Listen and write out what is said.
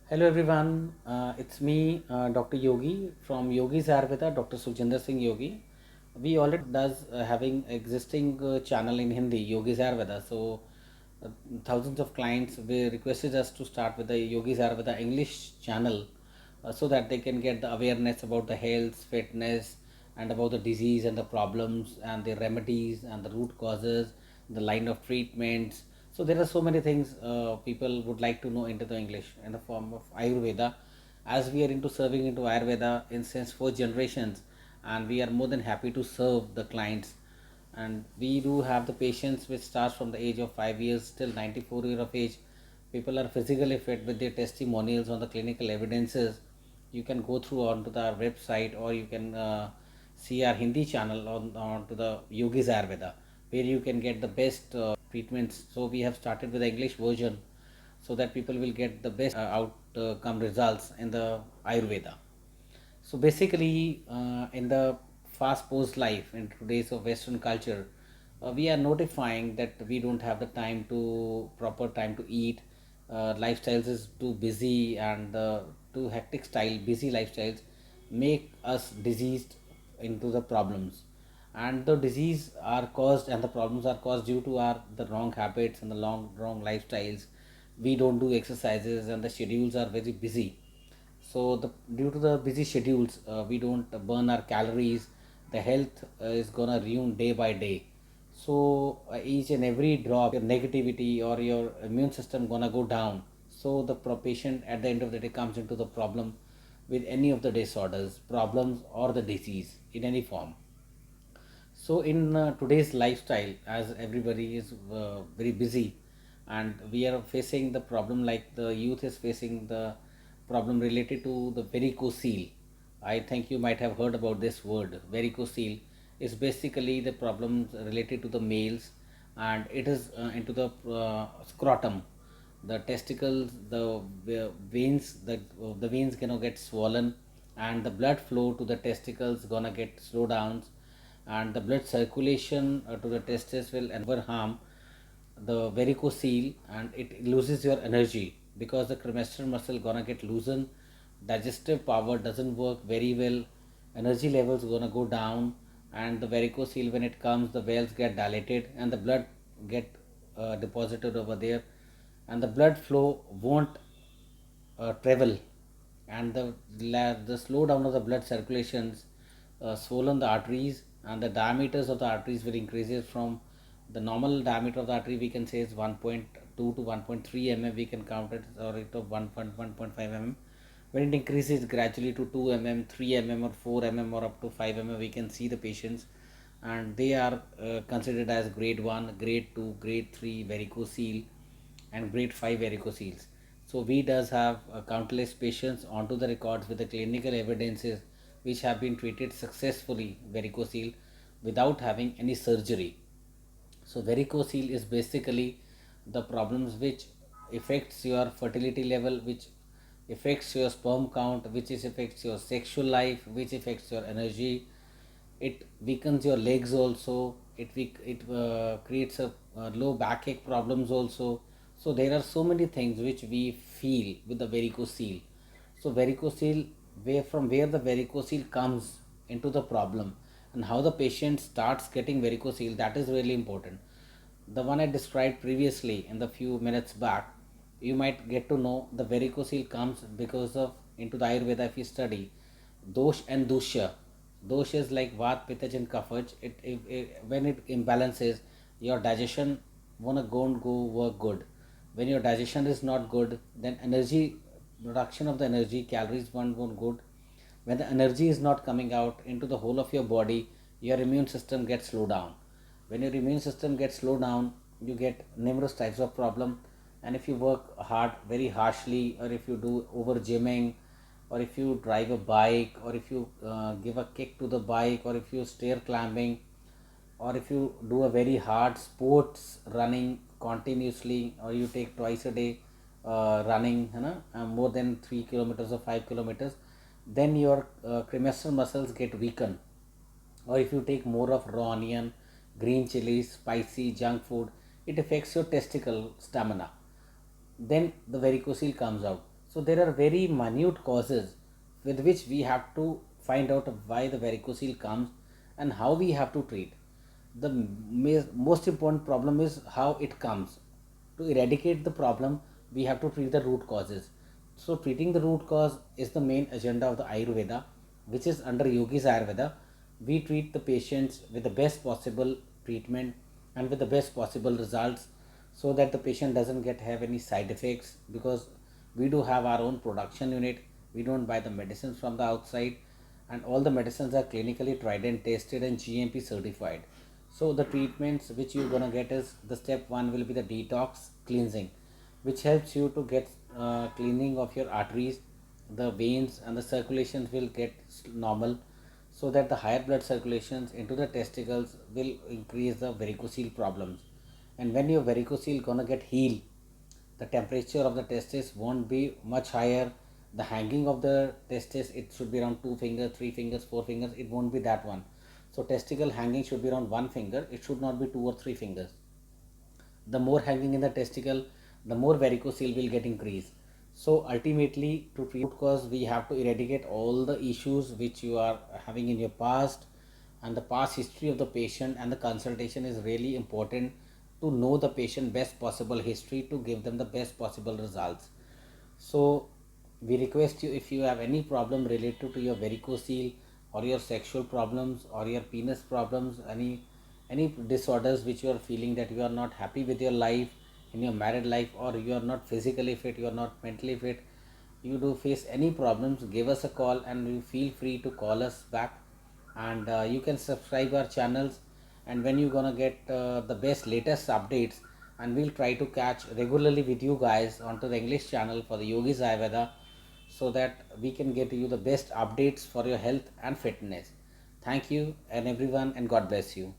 Hello everyone, it's me, Dr. Yogi from Yogi's Ayurveda, Dr. Sujinder Singh Yogi. We already does having existing channel in Hindi, Yogi's Ayurveda. So uh, thousands of clients we requested us to start with the Yogi's Ayurveda English channel so that they can get the awareness about the health, fitness, and about the disease and the problems and the remedies and the root causes, the line of treatments. So there are so many things people would like to know into the English in the form of Ayurveda. As we are into serving into Ayurveda in since 4 generations, and we are more than happy to serve the clients. And we do have the patients which starts from the age of 5 years till 94 year of age. People are physically fit with their testimonials on the clinical evidences. You can go through onto the website, or you can see our Hindi channel on to the Yogis Ayurveda, where you can get the best treatments. So we have started with the English version so that people will get the best outcome results in the Ayurveda. So basically, in the fast-paced life in today's of Western culture, we are notifying that we don't have the time to proper time to eat. Lifestyles is too busy, and the too hectic style, busy lifestyles make us diseased into the problems. And the disease are caused and the problems are caused due to our the wrong habits and the wrong lifestyles. We don't do exercises and the schedules are very busy. So the due to the busy schedules, we don't burn our calories. The health is gonna ruin day by day. So each and every drop your negativity or your immune system gonna go down. So the patient at the end of the day comes into the problem with any of the disorders, problems, or the disease in any form. So in today's lifestyle, as everybody is very busy, and we are facing the problem like the youth is facing the problem related to the varicocele. I think you might have heard about this word. Varicocele is basically the problems related to the males, and it is into the scrotum, the testicles, the veins, the veins gonna get swollen, and the blood flow to the testicles gonna get slow down, and the blood circulation to the testes will never harm the varicocele, and it loses your energy because the cremaster muscle gonna get loosened. Digestive power doesn't work very well, energy levels gonna go down, and the varicocele, when it comes, the veins get dilated and the blood get deposited over there, and the blood flow won't travel, and the slowdown of the blood circulations swollen the arteries, and the diameters of the arteries will increases from the normal diameter of the artery we can say is 1.2 to 1.3 mm. We can count it or it of 1.5 mm. When it increases gradually to 2 mm, 3 mm, or 4 mm, or up to 5 mm, we can see the patients, and they are considered as grade 1, grade 2, grade 3 varicocele, and grade 5 varicoceles. So we does have countless patients onto the records with the clinical evidences which have been treated successfully varicocele without having any surgery. So varicocele is basically the problems which affects your fertility level, which affects your sperm count, which is affects your sexual life, which affects your energy. It weakens your legs also. It creates a low backache problems also. So there are so many things which we feel with the varicocele. So varicocele, where the varicocele comes into the problem, and how the patient starts getting varicocele, that is really important. The one I described previously in the few minutes back, you might get to know the varicocele comes because of into the Ayurveda. If you study dosh and dusha, dosh is like vat, pitta, and kaphaj. When it imbalances, your digestion wanna go work good. When your digestion is not good, then energy production of the energy calories won't good. When the energy is not coming out into the whole of your body, your immune system gets slowed down. When your immune system gets slowed down, you get numerous types of problem. And if you work hard very harshly, or if you do over gymming, or if you drive a bike, or if you give a kick to the bike, or if you stair climbing, or if you do a very hard sports running continuously, or you take twice a day running, more than 3 kilometers or 5 kilometers, then your cremaster muscles get weakened. Or if you take more of raw onion, green chilies, spicy junk food, it affects your testicle stamina. Then the varicocele comes out. So there are very minute causes with which we have to find out why the varicocele comes and how we have to treat. The most important problem is how it comes. To eradicate the problem, we have to treat the root causes. So treating the root cause is the main agenda of the Ayurveda, which is under Yogi's Ayurveda. We treat the patients with the best possible treatment and with the best possible results, so that the patient doesn't get have any side effects, because we do have our own production unit. We don't buy the medicines from the outside, and all the medicines are clinically tried and tested and GMP certified. So the treatments which you're gonna get is, the step one will be the detox cleansing, which helps you to get cleaning of your arteries, the veins, and the circulations will get normal, so that the higher blood circulations into the testicles will increase the varicocele problems. And when your varicocele gonna get healed, the temperature of the testis won't be much higher. The hanging of the testis, it should be around 2 fingers, 3 fingers, 4 fingers. It won't be that one. So testicle hanging should be around 1 finger. It should not be 2 or 3 fingers. The more hanging in the testicle, the more varicocele will get increased. So ultimately, to treat root cause, we have to eradicate all the issues which you are having in your past, and the past history of the patient, and the consultation is really important to know the patient best possible history to give them the best possible results. So we request you, if you have any problem related to your varicocele, or your sexual problems, or your penis problems, any disorders which you are feeling that you are not happy with your life, in your married life, or you are not physically fit, you are not mentally fit, you do face any problems, give us a call, and you feel free to call us back. And you can subscribe our channels, and when you gonna get the best latest updates, and we'll try to catch regularly with you guys onto the English channel for the Yogis Ayurveda, so that we can get you the best updates for your health and fitness. Thank you and everyone, and God bless you.